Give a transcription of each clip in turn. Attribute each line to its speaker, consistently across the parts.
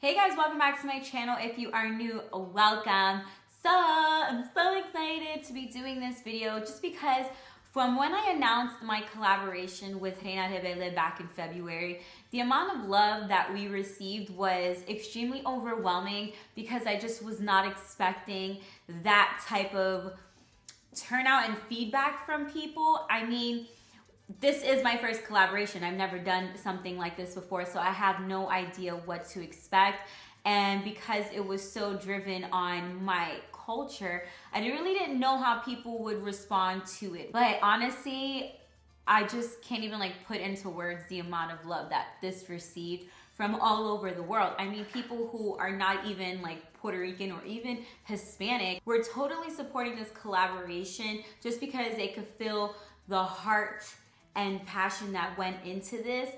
Speaker 1: Hey guys, welcome back to my channel. If you are new, welcome. So I'm so excited to be doing this video just because from when I announced my collaboration with Reina Rebelde back in February, the amount of love that we received was extremely overwhelming because I just was not expecting that type of turnout and feedback from people. I mean, this is my first collaboration. I've never done something like this before, so I have no idea what to expect. And because it was so driven on my culture, I really didn't know how people would respond to it. But honestly, I just can't even put into words the amount of love that this received from all over the world. I mean, people who are not even Puerto Rican or even Hispanic were totally supporting this collaboration just because they could feel the heart and passion that went into this.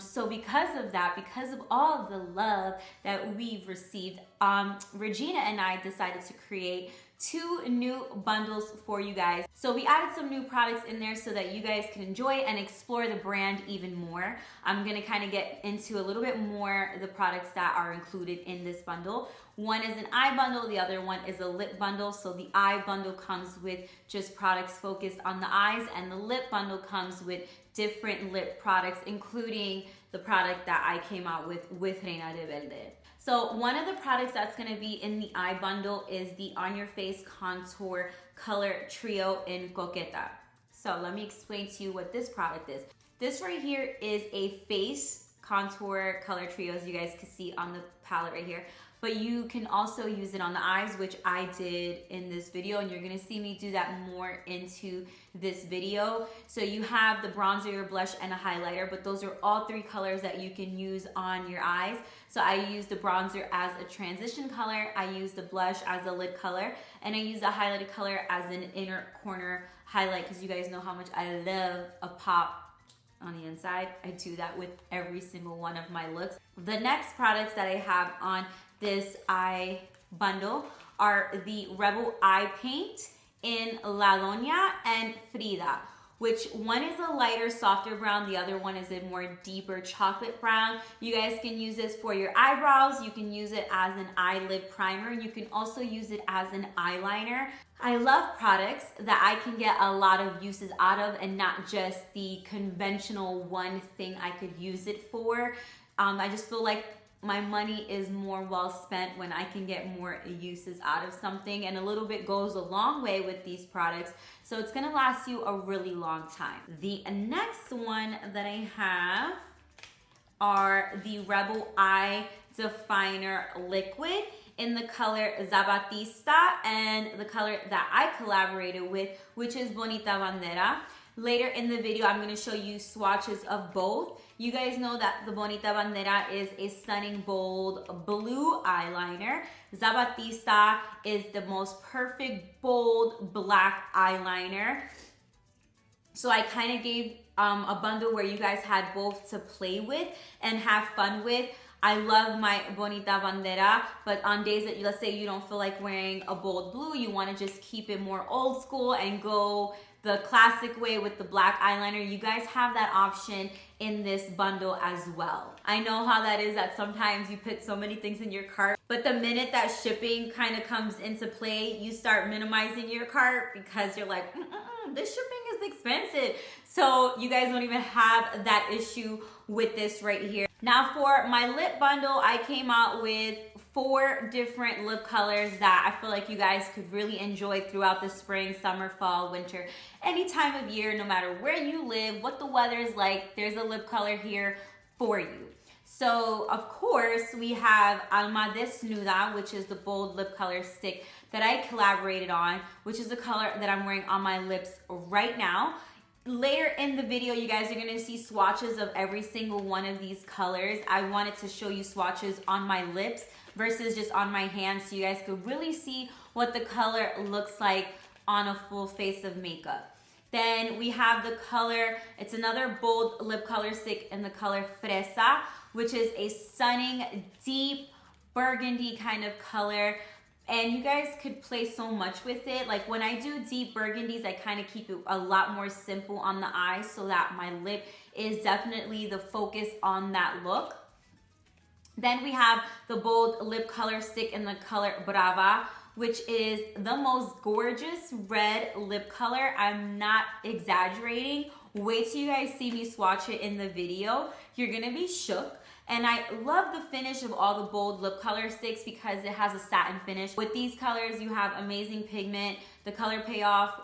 Speaker 1: So because of that, because of all of the love that we've received, Regina and I decided to create 2 new bundles for you guys. So we added some new products in there so that you guys can enjoy and explore the brand even more. I'm gonna kind of get into a little bit more the products that are included in this bundle. One is an eye bundle, the other one is a lip bundle. So the eye bundle comes with just products focused on the eyes, and the lip bundle comes with different lip products, including the product that I came out with Reina Rebelde. So one of the products that's gonna be in the eye bundle is the On Your Face Contour Color Trio in Coqueta. So let me explain to you what this product is. This right here is a face contour color trio, as you guys can see on the palette right here. But you can also use it on the eyes, which I did in this video, and you're gonna see me do that more into this video. So you have the bronzer, your blush, and a highlighter, but those are all 3 colors that you can use on your eyes. So I use the bronzer as a transition color, I use the blush as a lid color, and I use the highlighted color as an inner corner highlight, because you guys know how much I love a pop on the inside. I do that with every single one of my looks. The next products that I have on this eye bundle are the Rebel Eye Paint in La Doña and Frida, which one is a lighter, softer brown, the other one is a more deeper chocolate brown. You guys can use this for your eyebrows, you can use it as an eyelid primer, you can also use it as an eyeliner. I love products that I can get a lot of uses out of and not just the conventional one thing I could use it for. I just feel like my money is more well spent when I can get more uses out of something, and a little bit goes a long way with these products, so it's gonna last you a really long time. The next one that I have are the Rebel Eye Definer Liquid in the color Zapatista and the color that I collaborated with, which is Bonita Bandera. Later in the video, I'm gonna show you swatches of both. You guys know that the Bonita Bandera is a stunning, bold blue eyeliner. Zapatista is the most perfect, bold black eyeliner. So I kind of gave a bundle where you guys had both to play with and have fun with. I love my Bonita Bandera, but on days that, let's say you don't feel like wearing a bold blue, you wanna just keep it more old school and go the classic way with the black eyeliner, you guys have that option in this bundle as well. I know how that is, that sometimes you put so many things in your cart, but the minute that shipping kind of comes into play, you start minimizing your cart because you're like, this shipping is expensive. So you guys don't even have that issue with this right here. Now for my lip bundle, I came out with 4 different lip colors that I feel like you guys could really enjoy throughout the spring, summer, fall, winter, any time of year, no matter where you live, what the weather is like, there's a lip color here for you. So of course we have Alma Desnuda, which is the bold lip color stick that I collaborated on, which is the color that I'm wearing on my lips right now. Later in the video, you guys are gonna see swatches of every single one of these colors. I wanted to show you swatches on my lips versus just on my hands so you guys could really see what the color looks like on a full face of makeup. Then we have the color, it's another bold lip color stick in the color Fresa, which is a stunning, deep burgundy kind of color. And you guys could play so much with it. Like when I do deep burgundies, I kind of keep it a lot more simple on the eyes so that my lip is definitely the focus on that look. Then we have the bold lip color stick in the color Brava, which is the most gorgeous red lip color. I'm not exaggerating. Wait till you guys see me swatch it in the video. You're gonna be shook. And I love the finish of all the bold lip color sticks because it has a satin finish. With these colors, you have amazing pigment. The color payoff,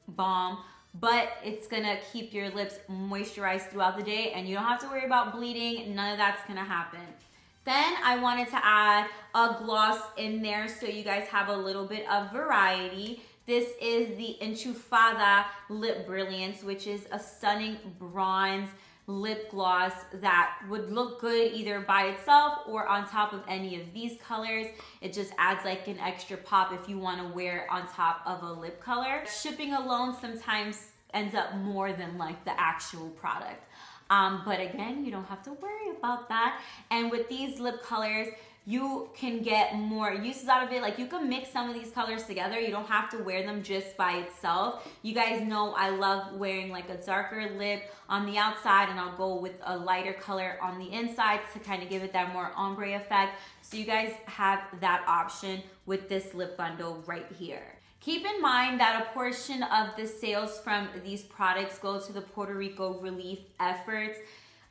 Speaker 1: bomb. But it's gonna keep your lips moisturized throughout the day and you don't have to worry about bleeding. None of that's gonna happen. Then I wanted to add a gloss in there so you guys have a little bit of variety. This is the Enchufada Lip Brilliance, which is a stunning bronze lip gloss that would look good either by itself or on top of any of these colors. It just adds like an extra pop if you want to wear it on top of a lip color. Shipping alone sometimes ends up more than like the actual product. But again, you don't have to worry about that. And with these lip colors, you can get more uses out of it. Like you can mix some of these colors together. You don't have to wear them just by itself. You guys know I love wearing like a darker lip on the outside and I'll go with a lighter color on the inside to kind of give it that more ombre effect. So you guys have that option with this lip bundle right here. Keep in mind that a portion of the sales from these products go to the Puerto Rico relief efforts.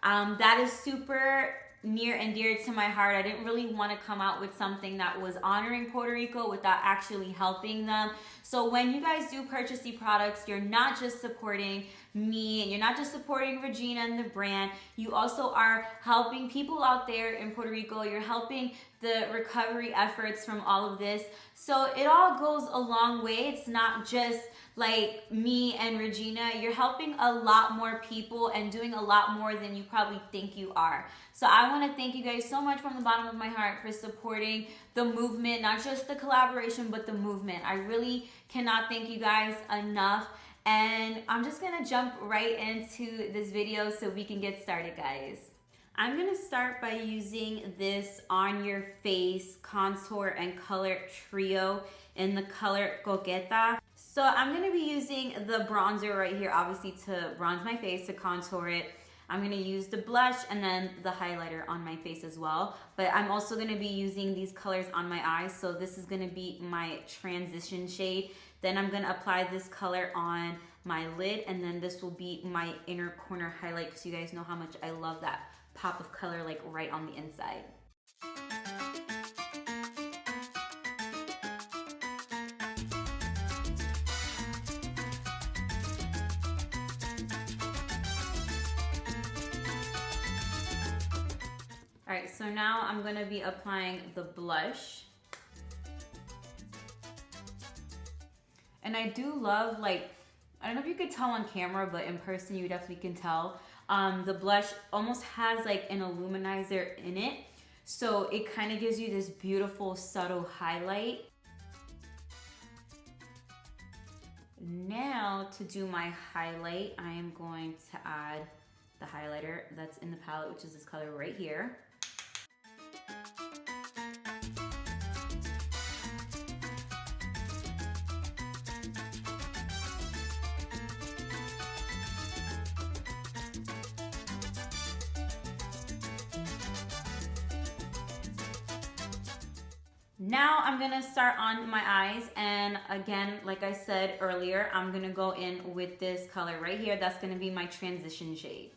Speaker 1: That is super near and dear to my heart. I didn't really want to come out with something that was honoring Puerto Rico without actually helping them. So when you guys do purchase these products, you're not just supporting me and you're not just supporting Regina and the brand, you also are helping people out there in Puerto Rico. You're helping the recovery efforts from all of this. So it all goes a long way. It's not just like me and Regina. You're helping a lot more people and doing a lot more than you probably think you are. So I want to thank you guys so much from the bottom of my heart for supporting the movement, not just the collaboration, but the movement. I really cannot thank you guys enough. And I'm just gonna jump right into this video so we can get started, guys. I'm gonna start by using this On Your Face contour and color trio in the color Coqueta. So I'm gonna be using the bronzer right here, obviously to bronze my face, to contour it. I'm gonna use the blush and then the highlighter on my face as well. But I'm also gonna be using these colors on my eyes. So this is gonna be my transition shade. Then I'm gonna apply this color on my lid, and then this will be my inner corner highlight because you guys know how much I love that pop of color like right on the inside. All right, so now I'm gonna be applying the blush. And I do love, like, I don't know if you could tell on camera, but in person you definitely can tell. The blush almost has like an illuminizer in it. So it kind of gives you this beautiful subtle highlight. Now to do my highlight, I am going to add the highlighter that's in the palette, which is this color right here. Now I'm gonna start on my eyes, and again, like I said earlier, I'm gonna go in with this color right here. That's gonna be my transition shade.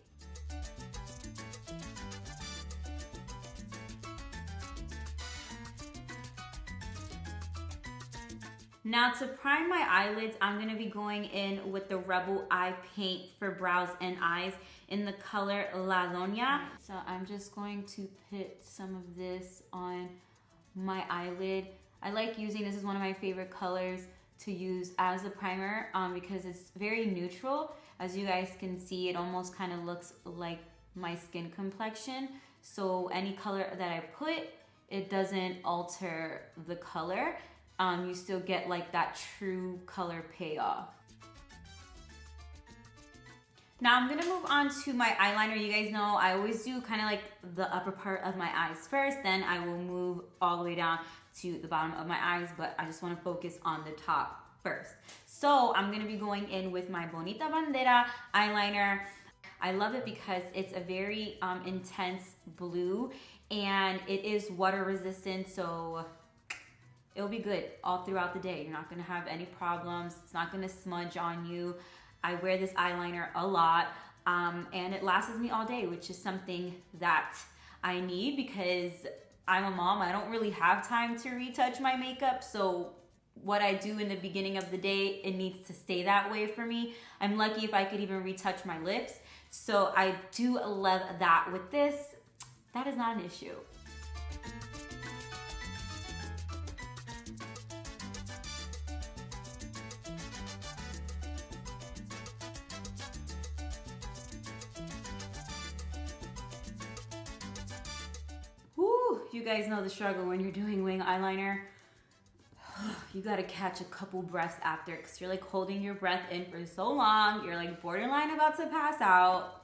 Speaker 1: Now to prime my eyelids, I'm gonna be going in with the Rebel Eye Paint for brows and eyes in the color La Doña. So I'm just going to put some of this on my eyelid. I like using, this is one of my favorite colors to use as a primer because it's very neutral. As you guys can see, it almost kind of looks like my skin complexion. So any color that I put, it doesn't alter the color. You still get like that true color payoff. Now I'm gonna move on to my eyeliner. You guys know I always do kind of like the upper part of my eyes first, then I will move all the way down to the bottom of my eyes, but I just wanna focus on the top first. So I'm gonna be going in with my Bonita Bandera eyeliner. I love it because it's a very intense blue, and it is water resistant, so it'll be good all throughout the day. You're not gonna have any problems. It's not gonna smudge on you. I wear this eyeliner a lot, and it lasts me all day, which is something that I need because I'm a mom. I don't really have time to retouch my makeup, so what I do in the beginning of the day, it needs to stay that way for me. I'm lucky if I could even retouch my lips, so I do love that. With this, that is not an issue. Woo, you guys know the struggle when you're doing wing eyeliner. You gotta catch a couple breaths after because you're like holding your breath in for so long. You're like borderline about to pass out.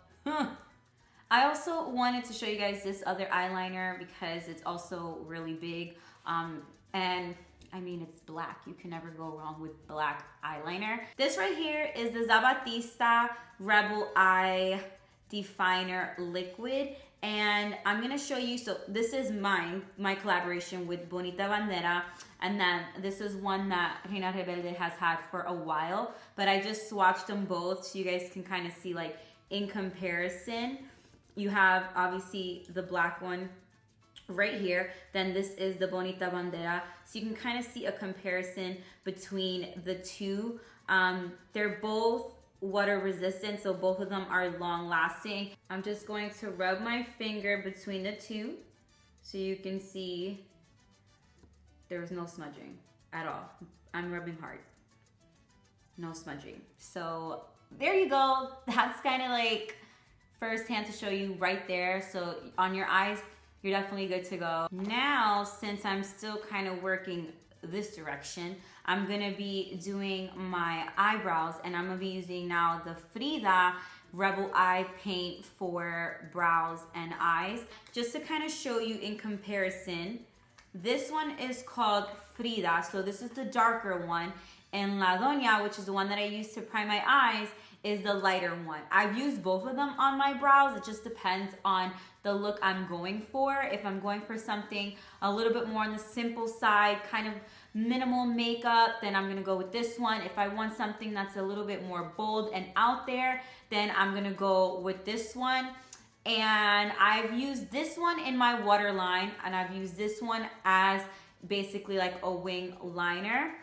Speaker 1: I also wanted to show you guys this other eyeliner because it's also really big. And I mean, it's black. You can never go wrong with black eyeliner. This right here is the Zapatista Rebel Eye Definer Liquid. And I'm gonna show you, so this is my collaboration with Bonita Bandera, and then this is one that Reina Rebelde has had for a while, but I just swatched them both so you guys can kind of see, like, in comparison. You have obviously the black one right here, then this is the Bonita Bandera, so you can kind of see a comparison between the two. They're both water resistant, so both of them are long lasting. I'm just going to rub my finger between the two so you can see there's no smudging at all. I'm rubbing hard, no smudging. So there you go. That's kind of like firsthand to show you right there. So on your eyes, you're definitely good to go. Now, since I'm still kind of working this direction, I'm gonna be doing my eyebrows, and I'm gonna be using now the Frida Rebel Eye paint for brows and eyes, just to kind of show you in comparison. This one is called Frida, so this is the darker one, and La Doña, which is the one that I use to prime my eyes, is the lighter one. I've used both of them on my brows. It just depends on the look I'm going for. If I'm going for something a little bit more on the simple side, kind of minimal makeup, then I'm gonna go with this one. If I want something that's a little bit more bold and out there, then I'm gonna go with this one. And I've used this one in my waterline, and I've used this one as basically like a wing liner.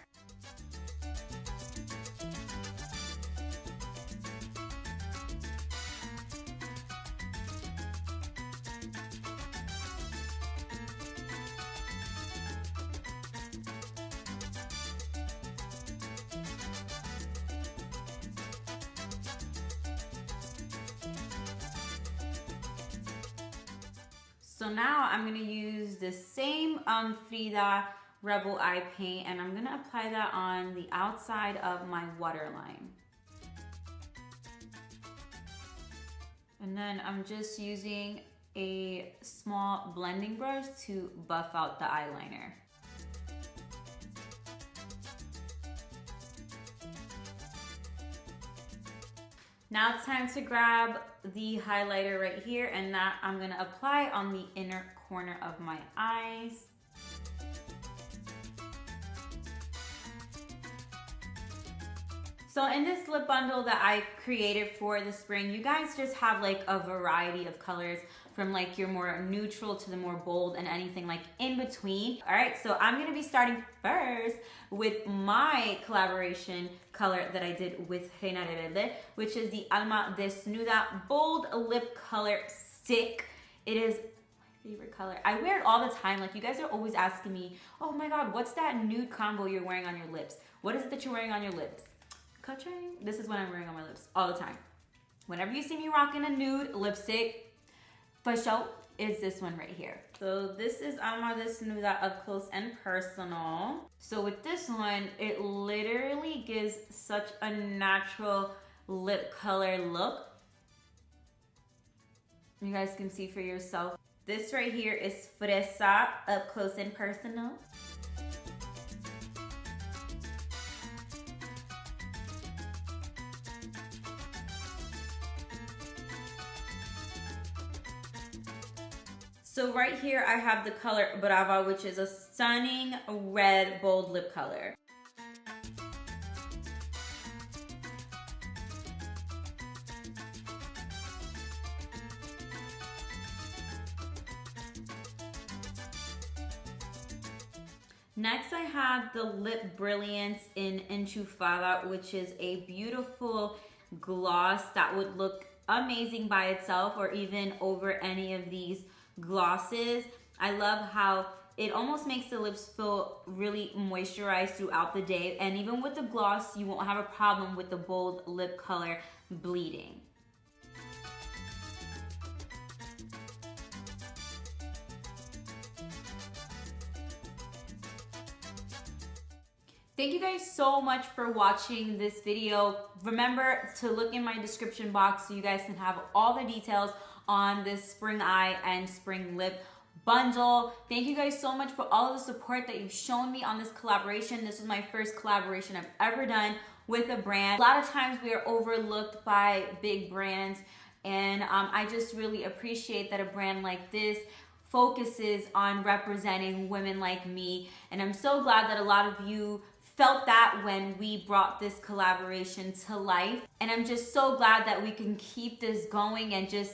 Speaker 1: So now I'm gonna use the same Frida Rebel Eye paint, and I'm gonna apply that on the outside of my waterline. And then I'm just using a small blending brush to buff out the eyeliner. Now it's time to grab the highlighter right here, and that I'm gonna apply on the inner corner of my eyes. So in this lip bundle that I created for the spring, you guys just have like a variety of colors, from like your more neutral to the more bold and anything like in between. All right, so I'm gonna be starting first with my collaboration color that I did with Reina Rebelde, which is the Alma Desnuda Bold Lip Color Stick. It is my favorite color. I wear it all the time. Like, you guys are always asking me, oh my God, what's that nude combo you're wearing on your lips? What is it that you're wearing on your lips? Coaching? This is what I'm wearing on my lips all the time. Whenever you see me rocking a nude lipstick, for sure, is this one right here. So this is Alma Desnuda Up Close and Personal. So with this one, it literally gives such a natural lip color look. You guys can see for yourself. This right here is Fresa Up Close and Personal. So right here I have the color Brava, which is a stunning red bold lip color. Next, I have the Lip Brilliance in Enchufada, which is a beautiful gloss that would look amazing by itself or even over any of these glosses. I love how it almost makes the lips feel really moisturized throughout the day, and even with the gloss, you won't have a problem with the bold lip color bleeding. Thank you guys so much for watching this video. Remember to look in my description box so you guys can have all the details on this spring eye and spring lip bundle. Thank you guys so much for all of the support that you've shown me on this collaboration. This was my first collaboration I've ever done with a brand. A lot of times we are overlooked by big brands, and I just really appreciate that a brand like this focuses on representing women like me, and I'm so glad that a lot of you felt that when we brought this collaboration to life. And I'm just so glad that we can keep this going and just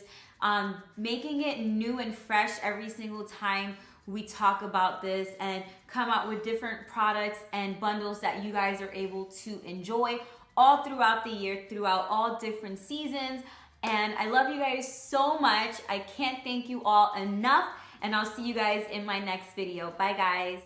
Speaker 1: making it new and fresh every single time we talk about this and come out with different products and bundles that you guys are able to enjoy all throughout the year, throughout all different seasons. And I love you guys so much. I can't thank you all enough, and I'll see you guys in my next video. Bye guys.